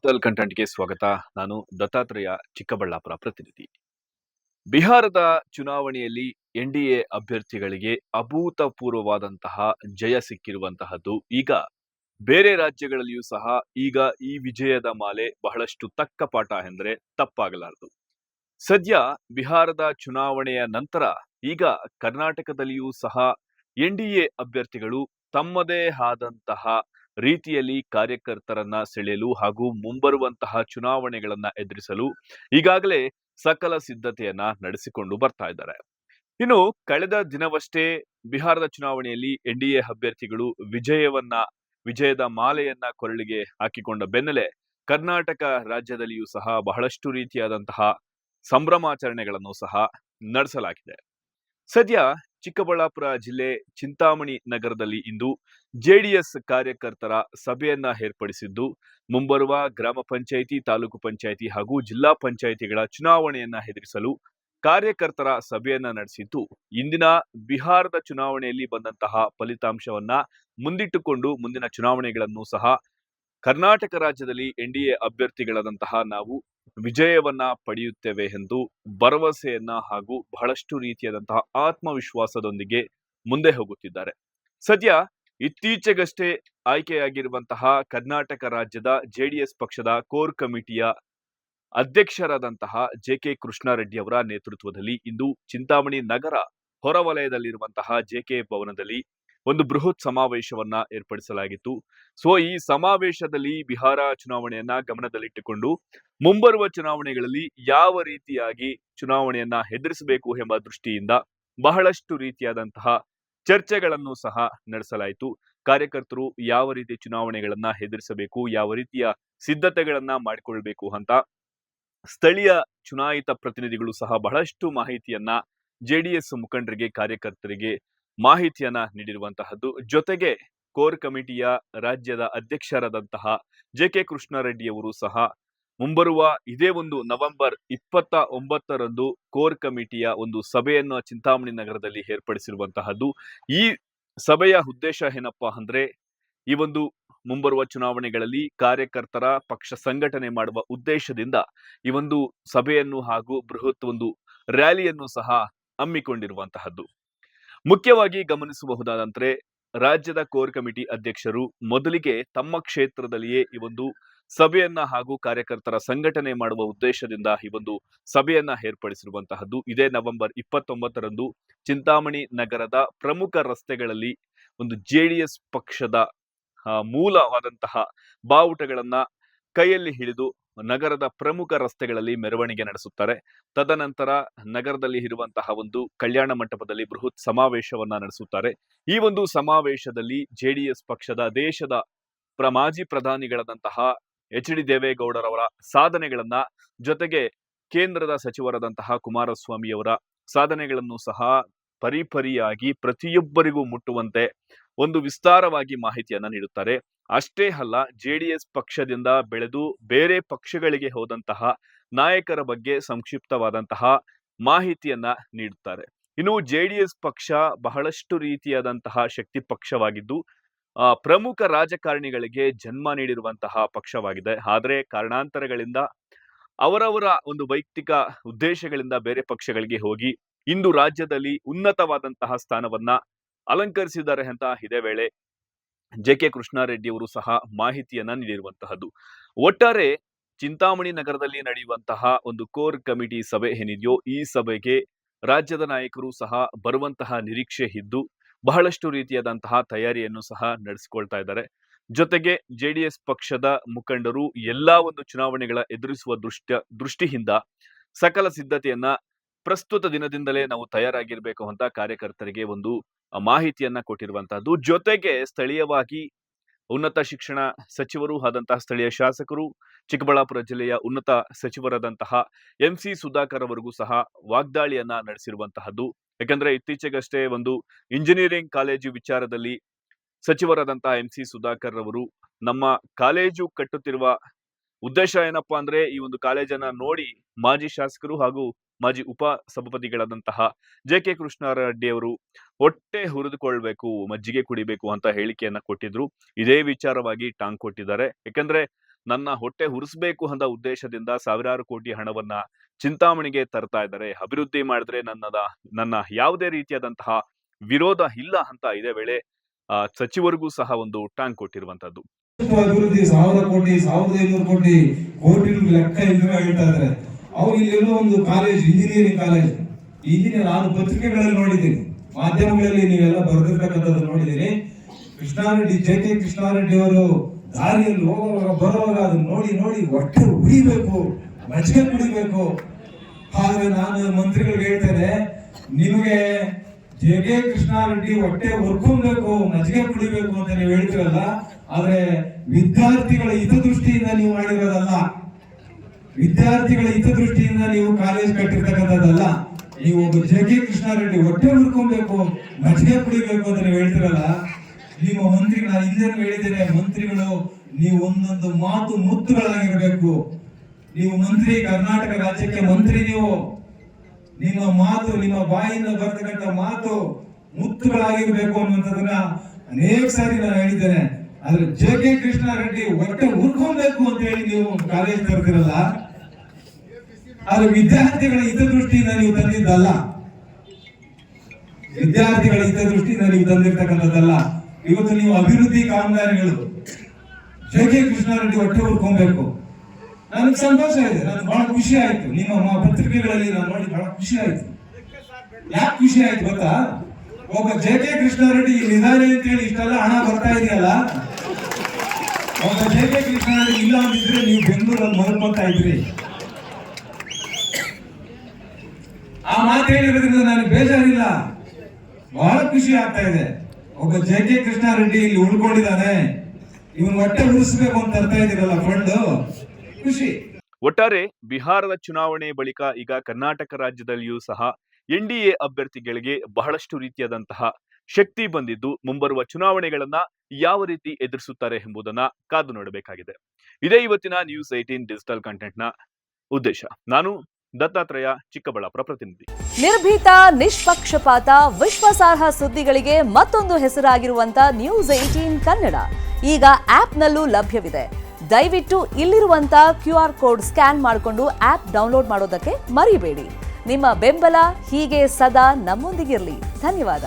Digital ಕಂಟೆಂಟ್‌ಗೆ ಸ್ವಾಗತ. ನಾನು ದತ್ತಾತ್ರೇಯ, ಚಿಕ್ಕಬಳ್ಳಾಪುರ ಪ್ರತಿನಿಧಿ. ಬಿಹಾರದ ಚುನಾವಣೆಯಲ್ಲಿ ಎನ್‌ಡಿಎ ಅಭ್ಯರ್ಥಿಗಳಿಗೆ ಅಭೂತಪೂರ್ವವಾದಂತಹ ಜಯ ಸಿಕ್ಕಿರುವಂತಹದ್ದು. ಈಗ ಬೇರೆ ರಾಜ್ಯಗಳಲ್ಲಿಯೂ ಸಹ ಈಗ ಈ ವಿಜಯದ ಮಾಲೆ ಬಹಳಷ್ಟು ತಕ್ಕ ಪಾಠ ಎಂದರೆ ತಪ್ಪಾಗಲಾರದು. ಸದ್ಯ ಬಿಹಾರದ ಚುನಾವಣೆಯ ನಂತರ ಈಗ ಕರ್ನಾಟಕದಲ್ಲಿಯೂ ಸಹ ಎನ್‌ಡಿಎ ಅಭ್ಯರ್ಥಿಗಳು ತಮ್ಮದೇ ಆದಂತಹ ರೀತಿಯಲ್ಲಿ ಕಾರ್ಯಕರ್ತರನ್ನ ಸೆಳೆಯಲು ಹಾಗೂ ಮುಂಬರುವಂತಹ ಚುನಾವಣೆಗಳನ್ನ ಎದುರಿಸಲು ಈಗಾಗಲೇ ಸಕಲ ಸಿದ್ಧತೆಯನ್ನ ನಡೆಸಿಕೊಂಡು ಬರ್ತಾ ಇದ್ದಾರೆ. ಇನ್ನು ಕಳೆದ ದಿನವಷ್ಟೇ ಬಿಹಾರದ ಚುನಾವಣೆಯಲ್ಲಿ ಎನ್‌ಡಿಎ ಅಭ್ಯರ್ಥಿಗಳು ವಿಜಯದ ಮಾಲೆಯನ್ನ ಕೊರಳಿಗೆ ಹಾಕಿಕೊಂಡ ಬೆನ್ನಲ್ಲೇ ಕರ್ನಾಟಕ ರಾಜ್ಯದಲ್ಲಿಯೂ ಸಹ ಬಹಳಷ್ಟು ರೀತಿಯಾದಂತಹ ಸಂಭ್ರಮಾಚರಣೆಗಳನ್ನು ಸಹ ನಡೆಸಲಾಗಿದೆ. ಸದ್ಯ ಚಿಕ್ಕಬಳ್ಳಾಪುರ ಜಿಲ್ಲೆ ಚಿಂತಾಮಣಿ ನಗರದಲ್ಲಿ ಇಂದು ಜೆಡಿಎಸ್ ಕಾರ್ಯಕರ್ತರ ಸಭೆಯನ್ನ ಏರ್ಪಡಿಸಿದ್ದು, ಮುಂಬರುವ ಗ್ರಾಮ ಪಂಚಾಯಿತಿ, ತಾಲೂಕು ಪಂಚಾಯಿತಿ ಹಾಗೂ ಜಿಲ್ಲಾ ಪಂಚಾಯಿತಿಗಳ ಚುನಾವಣೆಯನ್ನ ಎದುರಿಸಲು ಕಾರ್ಯಕರ್ತರ ಸಭೆಯನ್ನ ನಡೆಸಿದ್ದು, ಇಂದಿನ ಬಿಹಾರದ ಚುನಾವಣೆಯಲ್ಲಿ ಬಂದಂತಹ ಫಲಿತಾಂಶವನ್ನ ಮುಂದಿಟ್ಟುಕೊಂಡು ಮುಂದಿನ ಚುನಾವಣೆಗಳನ್ನು ಸಹ ಕರ್ನಾಟಕ ರಾಜ್ಯದಲ್ಲಿ ಎನ್‌ಡಿಎ ಅಭ್ಯರ್ಥಿಗಳಾದಂತಹ ನಾವು ವಿಜಯವನ್ನ ಪಡೆಯುತ್ತೇವೆ ಎಂದು ಭರವಸೆಯನ್ನ ಹಾಗೂ ಬಹಳಷ್ಟು ರೀತಿಯಾದಂತಹ ಆತ್ಮವಿಶ್ವಾಸದೊಂದಿಗೆ ಮುಂದೆ ಹೋಗುತ್ತಿದ್ದಾರೆ. ಸದ್ಯ ಇತ್ತೀಚೆಗಷ್ಟೇ ಆಯ್ಕೆಯಾಗಿರುವಂತಹ ಕರ್ನಾಟಕ ರಾಜ್ಯದ ಜೆಡಿಎಸ್ ಪಕ್ಷದ ಕೋರ್ ಕಮಿಟಿಯ ಅಧ್ಯಕ್ಷರಾದಂತಹ ಜೆ.ಕೆ. ಕೃಷ್ಣಾರೆಡ್ಡಿ ಅವರ ನೇತೃತ್ವದಲ್ಲಿ ಇಂದು ಚಿಂತಾಮಣಿ ನಗರ ಹೊರವಲಯದಲ್ಲಿರುವಂತಹ ಜೆ.ಕೆ. ಭವನದಲ್ಲಿ ಒಂದು ಬೃಹತ್ ಸಮಾವೇಶವನ್ನ ಏರ್ಪಡಿಸಲಾಗಿತ್ತು. ಈ ಸಮಾವೇಶದಲ್ಲಿ ಬಿಹಾರ ಚುನಾವಣೆಯನ್ನ ಗಮನದಲ್ಲಿಟ್ಟುಕೊಂಡು ಮುಂಬರುವ ಚುನಾವಣೆಗಳಲ್ಲಿ ಯಾವ ರೀತಿಯಾಗಿ ಚುನಾವಣೆಯನ್ನ ಎದುರಿಸಬೇಕು ಎಂಬ ದೃಷ್ಟಿಯಿಂದ ಬಹಳಷ್ಟು ರೀತಿಯಾದಂತಹ ಚರ್ಚೆಗಳನ್ನು ಸಹ ನಡೆಸಲಾಯಿತು. ಕಾರ್ಯಕರ್ತರು ಯಾವ ರೀತಿ ಚುನಾವಣೆಗಳನ್ನ ಎದುರಿಸಬೇಕು, ಯಾವ ರೀತಿಯ ಸಿದ್ಧತೆಗಳನ್ನ ಮಾಡಿಕೊಳ್ಬೇಕು ಅಂತ ಸ್ಥಳೀಯ ಚುನಾಯಿತ ಪ್ರತಿನಿಧಿಗಳು ಸಹ ಬಹಳಷ್ಟು ಮಾಹಿತಿಯನ್ನ ಜೆಡಿಎಸ್ ಮುಖಂಡರಿಗೆ, ಕಾರ್ಯಕರ್ತರಿಗೆ ಮಾಹಿತಿಯನ್ನ ನೀಡಿರುವಂತಹದ್ದು. ಜೊತೆಗೆ ಕೋರ್ ಕಮಿಟಿಯ ರಾಜ್ಯದ ಅಧ್ಯಕ್ಷರಾದಂತಹ ಜೆ.ಕೆ. ಕೃಷ್ಣಾರೆಡ್ಡಿ ಅವರು ಸಹ ಮುಂಬರುವ ಇದೇ ಒಂದು ನವೆಂಬರ್ 29ರಂದು ಕೋರ್ ಕಮಿಟಿಯ ಒಂದು ಸಭೆಯನ್ನು ಚಿಂತಾಮಣಿ ನಗರದಲ್ಲಿ ಏರ್ಪಡಿಸಿರುವಂತಹದ್ದು. ಈ ಸಭೆಯ ಉದ್ದೇಶ ಏನಪ್ಪಾ ಅಂದ್ರೆ, ಈ ಒಂದು ಮುಂಬರುವ ಚುನಾವಣೆಗಳಲ್ಲಿ ಕಾರ್ಯಕರ್ತರ ಪಕ್ಷ ಸಂಘಟನೆ ಮಾಡುವ ಉದ್ದೇಶದಿಂದ ಈ ಒಂದು ಸಭೆಯನ್ನು ಹಾಗೂ ಬೃಹತ್ ಒಂದು ರ್ಯಾಲಿಯನ್ನು ಸಹ ಹಮ್ಮಿಕೊಂಡಿರುವಂತಹದ್ದು. ಮುಖ್ಯವಾಗಿ ಗಮನಿಸಬಹುದಾದಂದ್ರೆ, ರಾಜ್ಯದ ಕೋರ್ ಕಮಿಟಿ ಅಧ್ಯಕ್ಷರು ಮೊದಲಿಗೆ ತಮ್ಮ ಕ್ಷೇತ್ರದಲ್ಲಿಯೇ ಈ ಒಂದು ಸಭೆಯನ್ನ ಹಾಗೂ ಕಾರ್ಯಕರ್ತರ ಸಂಘಟನೆ ಮಾಡುವ ಉದ್ದೇಶದಿಂದ ಈ ಒಂದು ಸಭೆಯನ್ನ ಏರ್ಪಡಿಸಿರುವಂತಹದ್ದು. ಇದೇ ನವೆಂಬರ್ 29ರಂದು ಚಿಂತಾಮಣಿ ನಗರದ ಪ್ರಮುಖ ರಸ್ತೆಗಳಲ್ಲಿ ಒಂದು ಜೆಡಿಎಸ್ ಪಕ್ಷದ ಮೂಲವಾದಂತಹ ಬಾವುಟಗಳನ್ನ ಕೈಯಲ್ಲಿ ಹಿಡಿದು ನಗರದ ಪ್ರಮುಖ ರಸ್ತೆಗಳಲ್ಲಿ ಮೆರವಣಿಗೆ ನಡೆಸುತ್ತಾರೆ. ತದನಂತರ ನಗರದಲ್ಲಿ ಇರುವಂತಹ ಒಂದು ಕಲ್ಯಾಣ ಮಂಟಪದಲ್ಲಿ ಬೃಹತ್ ಸಮಾವೇಶವನ್ನ ನಡೆಸುತ್ತಾರೆ. ಈ ಒಂದು ಸಮಾವೇಶದಲ್ಲಿ ಜೆಡಿಎಸ್ ಪಕ್ಷದ ದೇಶದ ಮಾಜಿ ಪ್ರಧಾನಿಗಳಾದಂತಹ ಎಚ್.ಡಿ. ದೇವೇಗೌಡರವರ ಸಾಧನೆಗಳನ್ನ, ಜೊತೆಗೆ ಕೇಂದ್ರದ ಸಚಿವರಾದಂತಹ ಕುಮಾರಸ್ವಾಮಿ ಅವರ ಸಾಧನೆಗಳನ್ನು ಸಹ ಪರಿಪರಿಯಾಗಿ ಪ್ರತಿಯೊಬ್ಬರಿಗೂ ಮುಟ್ಟುವಂತೆ ಒಂದು ವಿಸ್ತಾರವಾಗಿ ಮಾಹಿತಿಯನ್ನ ನೀಡುತ್ತಾರೆ. ಅಷ್ಟೇ ಅಲ್ಲ, ಜೆಡಿಎಸ್ ಪಕ್ಷದಿಂದ ಬೆಳೆದು ಬೇರೆ ಪಕ್ಷಗಳಿಗೆ ಹೋದಂತಹ ನಾಯಕರ ಬಗ್ಗೆ ಸಂಕ್ಷಿಪ್ತವಾದಂತಹ ಮಾಹಿತಿಯನ್ನ ನೀಡುತ್ತಾರೆ. ಇನ್ನು ಜೆಡಿಎಸ್ ಪಕ್ಷ ಬಹಳಷ್ಟು ರೀತಿಯಾದಂತಹ ಶಕ್ತಿ ಪಕ್ಷವಾಗಿದ್ದು, ಪ್ರಮುಖ ರಾಜಕಾರಣಿಗಳಿಗೆ ಜನ್ಮ ನೀಡಿರುವಂತಹ ಪಕ್ಷವಾಗಿದೆ. ಆದರೆ ಕಾರಣಾಂತರಗಳಿಂದ ಅವರವರ ಒಂದು ವೈಯಕ್ತಿಕ ಉದ್ದೇಶಗಳಿಂದ ಬೇರೆ ಪಕ್ಷಗಳಿಗೆ ಹೋಗಿ ಇಂದು ರಾಜ್ಯದಲ್ಲಿ ಉನ್ನತವಾದಂತಹ ಸ್ಥಾನವನ್ನ ಅಲಂಕರಿಸಿದ್ದಾರೆ ಅಂತ ಇದೇ ವೇಳೆ ಜೆ.ಕೆ. ಕೃಷ್ಣಾರೆಡ್ಡಿ ಅವರು ಸಹ ಮಾಹಿತಿಯನ್ನ ನೀಡಿರುವಂತಹದ್ದು. ಒಟ್ಟಾರೆ ಚಿಂತಾಮಣಿ ನಗರದಲ್ಲಿ ನಡೆಯುವಂತಹ ಒಂದು ಕೋರ್ ಕಮಿಟಿ ಸಭೆ ಏನಿದೆಯೋ, ಈ ಸಭೆಗೆ ರಾಜ್ಯದ ನಾಯಕರು ಸಹ ಬರುವಂತಹ ನಿರೀಕ್ಷೆ ಇದ್ದು ಬಹಳಷ್ಟು ರೀತಿಯಾದಂತಹ ತಯಾರಿಯನ್ನು ಸಹ ನಡೆಸಿಕೊಳ್ತಾ ಇದ್ದಾರೆ. ಜೊತೆಗೆ ಜೆಡಿಎಸ್ ಪಕ್ಷದ ಮುಖಂಡರು ಎಲ್ಲಾ ಒಂದು ಚುನಾವಣೆಗಳ ಎದುರಿಸುವ ದೃಷ್ಟಿಯಿಂದ ಸಕಲ ಸಿದ್ಧತೆಯನ್ನ ಪ್ರಸ್ತುತ ದಿನದಿಂದಲೇ ನಾವು ತಯಾರಾಗಿರ್ಬೇಕು ಅಂತ ಕಾರ್ಯಕರ್ತರಿಗೆ ಒಂದು ಮಾಹಿತಿಯನ್ನ ಕೊಟ್ಟಿರುವಂತಹದ್ದು. ಜೊತೆಗೆ ಸ್ಥಳೀಯವಾಗಿ ಉನ್ನತ ಶಿಕ್ಷಣ ಸಚಿವರು ಆದಂತಹ ಸ್ಥಳೀಯ ಶಾಸಕರು, ಚಿಕ್ಕಬಳ್ಳಾಪುರ ಜಿಲ್ಲೆಯ ಉನ್ನತ ಸಚಿವರಾದಂತಹ ಎಂ.ಸಿ. ಸುಧಾಕರ್ ಅವರಿಗೂ ಸಹ ವಾಗ್ದಾಳಿಯನ್ನ ನಡೆಸಿರುವಂತಹದ್ದು. ಯಾಕಂದ್ರೆ ಇತ್ತೀಚೆಗಷ್ಟೇ ಒಂದು ಇಂಜಿನಿಯರಿಂಗ್ ಕಾಲೇಜು ವಿಚಾರದಲ್ಲಿ ಸಚಿವರಾದಂತಹ ಎಂ.ಸಿ. ಸುಧಾಕರ್ ಅವರು ನಮ್ಮ ಕಾಲೇಜು ಕಟ್ಟುತ್ತಿರುವ ಉದ್ದೇಶ ಏನಪ್ಪಾ ಅಂದ್ರೆ, ಈ ಒಂದು ಕಾಲೇಜನ್ನ ನೋಡಿ ಮಾಜಿ ಶಾಸಕರು ಹಾಗೂ ಮಾಜಿ ಉಪ ಸಭಾಪತಿಗಳಾದಂತಹ ಜೆ.ಕೆ. ಕೃಷ್ಣಾರೆಡ್ಡಿ ಅವರು ಹೊಟ್ಟೆ ಹುರಿದುಕೊಳ್ಬೇಕು, ಮಜ್ಜಿಗೆ ಕುಡಿಬೇಕು ಅಂತ ಹೇಳಿಕೆಯನ್ನ ಕೊಟ್ಟಿದ್ರು. ಇದೇ ವಿಚಾರವಾಗಿ ಟಾಂಗ್ ಕೊಟ್ಟಿದ್ದಾರೆ. ಯಾಕಂದ್ರೆ ನನ್ನ ಹೊಟ್ಟೆ ಹುರಿಸ್ಬೇಕು ಅನ್ನೋ ಉದ್ದೇಶದಿಂದ ಸಾವಿರಾರು ಕೋಟಿ ಹಣವನ್ನ ಚಿಂತಾಮಣಿಗೆ ತರ್ತಾ ಇದ್ದಾರೆ. ಅಭಿವೃದ್ಧಿ ಮಾಡಿದ್ರೆ ನನ್ನ ಯಾವುದೇ ರೀತಿಯಾದಂತಹ ವಿರೋಧ ಇಲ್ಲ ಅಂತ ಇದೇ ವೇಳೆ ಸಚಿವರಿಗೂ ಸಹ ಒಂದು ಟಾಂಗ್ ಕೊಟ್ಟಿರುವಂತದ್ದು. ಅಭಿವೃದ್ಧಿ 1000 ಕೋಟಿ 1500 ಕೋಟಿ ಕೋಟಿ ಲೆಕ್ಕ ಇದ್ರೆ ಹೇಳ್ತಾ ಇದ್ದಾರೆ. ಅವ್ರು ಇಲ್ಲೆಲ್ಲೋ ಒಂದು ಕಾಲೇಜ್, ಇಂಜಿನಿಯರಿಂಗ್ ಕಾಲೇಜ್, ಇಂಜಿನಿಯರ್ ನಾನು ಪತ್ರಿಕೆಗಳಲ್ಲಿ ನೋಡಿದ್ದೀನಿ, ಮಾಧ್ಯಮಗಳಲ್ಲಿ ನೀವೆಲ್ಲ ಬರೆದಿರ್ತಕ್ಕಂಥದ್ದು ನೋಡಿದ್ದೀನಿ. ಕೃಷ್ಣಾರೆಡ್ಡಿ, JK ಕೃಷ್ಣಾರೆಡ್ಡಿ ಅವರು ದಾರಿಯಲ್ಲಿ ಹೋಗುವಾಗ ಬರುವಾಗ ಅದನ್ನ ನೋಡಿ ಹೊಟ್ಟೆ ಉಳಿಬೇಕು, ಮಜ್ಜಿಗೆ ಕುಡಿಬೇಕು. ಆದ್ರೆ ನಾನು ಮಂತ್ರಿಗಳಿಗೆ ಹೇಳ್ತೇನೆ, ನಿಮಗೆ JK ಕೃಷ್ಣಾರೆಡ್ಡಿ ಹೊಟ್ಟೆ ಹೊರ್ಕೊಬೇಕು, ಮಜ್ಜಿಗೆ ಕುಡಿಬೇಕು ಅಂತ ನೀವು ಹೇಳ್ತೀರಲ್ಲ, ಆದ್ರೆ ವಿದ್ಯಾರ್ಥಿಗಳ ಹಿತದೃಷ್ಟಿಯಿಂದ ನೀವು ಮಾಡಿರೋದಲ್ಲ, ವಿದ್ಯಾರ್ಥಿಗಳ ಹಿತದೃಷ್ಟಿಯಿಂದ ನೀವು ಕಾಲೇಜ್ ಕಟ್ಟಿರ್ತಕ್ಕಂಥದ್ದಲ್ಲ. ನೀವು ಒಬ್ಬ JK ಕೃಷ್ಣಾರೆಡ್ಡಿ ಹೊಟ್ಟೆ ಹುರ್ಕೊಬೇಕು, ಮಜ್ಜಿಗೆ ಕುಡಿಬೇಕು ಅಂತ ನೀವು ಹೇಳ್ತಿರಲ್ಲ, ನಿಮ್ಮ ಮಂತ್ರಿಗಳು, ನಾನು ಹಿಂದೆ ಹೇಳಿದ್ದೇನೆ, ಮಂತ್ರಿಗಳು ನೀವು ಒಂದೊಂದು ಮಾತು ಮುತ್ತುಗಳಾಗಿರ್ಬೇಕು. ನೀವು ಮಂತ್ರಿ, ಕರ್ನಾಟಕ ರಾಜ್ಯಕ್ಕೆ ಮಂತ್ರಿ, ನೀವು ನಿಮ್ಮ ಮಾತು, ನಿಮ್ಮ ಬಾಯಿಂದ ಬರ್ತಕ್ಕಂಥ ಮಾತು ಮುತ್ತುಗಳಾಗಿರ್ಬೇಕು ಅನ್ನುವಂಥದ್ದನ್ನ ಅನೇಕ ಸಾರಿ ನಾನು ಹೇಳಿದ್ದೇನೆ. ಆದ್ರೆ JK ಕೃಷ್ಣಾರೆಡ್ಡಿ ಹೊಟ್ಟೆ ಹುರ್ಕೊಬೇಕು ಅಂತ ಹೇಳಿ ನೀವು ಕಾಲೇಜ್ ತರ್ತಿರಲ್ಲ, ಆದ್ರೆ ವಿದ್ಯಾರ್ಥಿಗಳ ಹಿತದೃಷ್ಟಿಯಿಂದ ನೀವು ತಂದಿದ್ದಲ್ಲ, ವಿದ್ಯಾರ್ಥಿಗಳ ಹಿತದೃಷ್ಟಿಯಿಂದ ನೀವು ತಂದಿರ್ತಕ್ಕಂಥದ್ದಲ್ಲ. ಇವತ್ತು ನೀವು ಅಭಿವೃದ್ಧಿ ಕಾಮಗಾರಿಗಳು JK ಕೃಷ್ಣಾರೆಡ್ಡಿ ಹೊಟ್ಟೆ ಹುರ್ಕೊಬೇಕು. ನನಗೆ ಸಂತೋಷ ಇದೆ, ನನಗೆ ಬಹಳ ಖುಷಿ ಆಯ್ತು. ನಿಮ್ಮ ಪತ್ರಿಕೆಗಳಲ್ಲಿ ನಾನು ನೋಡಿ ಬಹಳ ಖುಷಿ ಆಯ್ತು. ಯಾಕೆ ಖುಷಿ ಆಯ್ತು ಗೊತ್ತಾ? ಒಬ್ಬ JK ಕೃಷ್ಣಾರೆಡ್ಡಿ ನಿಧಾನ ಅಂತ ಹೇಳಿ ಇಷ್ಟೆಲ್ಲ ಹಣ ಬರ್ತಾ ಇದೆಯಲ್ಲ, ಒಬ್ಬ JK ಕೃಷ್ಣಾರೆಡ್ಡಿ ಇಲ್ಲ ಅಂದಿದ್ರೆ ನೀವು ಬೆಂಗಳೂರಲ್ಲಿ ಮಲ್ಕೊತಾ ಇದ್ರಿ. ಆ ಮಾತು ಹೇಳಿರೋದ್ರಿಂದ ನನಗೆ ಬೇಜಾರಿಲ್ಲ, ಬಹಳ ಖುಷಿ ಆಗ್ತಾ ಇದೆ. ಒಬ್ಬ JK ಕೃಷ್ಣಾರೆಡ್ಡಿ ಇಲ್ಲಿ ಉಳ್ಕೊಂಡಿದ್ದಾನೆ, ಇವನ್ ಹೊಟ್ಟೆ ಉಳಿಸ್ಬೇಕು ಅಂತ ತರ್ತಾ ಇದ್ದೀರಲ್ಲ ಫಂಡ್, ಖುಷಿ. ಒಟ್ಟಾರೆ ಬಿಹಾರದ ಚುನಾವಣೆ ಬಳಿಕ ಈಗ ಕರ್ನಾಟಕ ರಾಜ್ಯದಲ್ಲಿಯೂ ಸಹ NDA ಅಭ್ಯರ್ಥಿಗಳಿಗೆ ಬಹಳಷ್ಟು ರೀತಿಯಾದಂತಹ ಶಕ್ತಿ ಬಂದಿದ್ದು, ಮುಂಬರುವ ಚುನಾವಣೆಗಳನ್ನ ಯಾವ ರೀತಿ ಎದುರಿಸುತ್ತಾರೆ ಎಂಬುದನ್ನ ಕಾದು ನೋಡಬೇಕಾಗಿದೆ. ಇದೇ ಇವತ್ತಿನ ನ್ಯೂಸ್ 18 ಡಿಜಿಟಲ್ ಕಂಟೆಂಟ್ ನ ಉದ್ದೇಶ. ನಾನು ದತ್ತಾತ್ರೇಯ, ಚಿಕ್ಕಬಳ್ಳಾಪುರ ಪ್ರತಿನಿಧಿ. ನಿರ್ಭೀತ, ನಿಷ್ಪಕ್ಷಪಾತ, ವಿಶ್ವಾಸಾರ್ಹ ಸುದ್ದಿಗಳಿಗೆ ಮತ್ತೊಂದು ಹೆಸರಾಗಿರುವಂತ ನ್ಯೂಸ್ 18 ಕನ್ನಡ ಈಗ ಆಪ್ನಲ್ಲೂ ಲಭ್ಯವಿದೆ. ದಯವಿಟ್ಟು ಇಲ್ಲಿರುವಂತ QR ಕೋಡ್ ಸ್ಕ್ಯಾನ್ ಮಾಡಿಕೊಂಡು ಆಪ್ ಡೌನ್ಲೋಡ್ ಮಾಡೋದಕ್ಕೆ ಮರಿಬೇಡಿ. ನಿಮ್ಮ ಬೆಂಬಲ ಹೀಗೆ ಸದಾ ನಮ್ಮೊಂದಿಗಿರಲಿ. ಧನ್ಯವಾದ.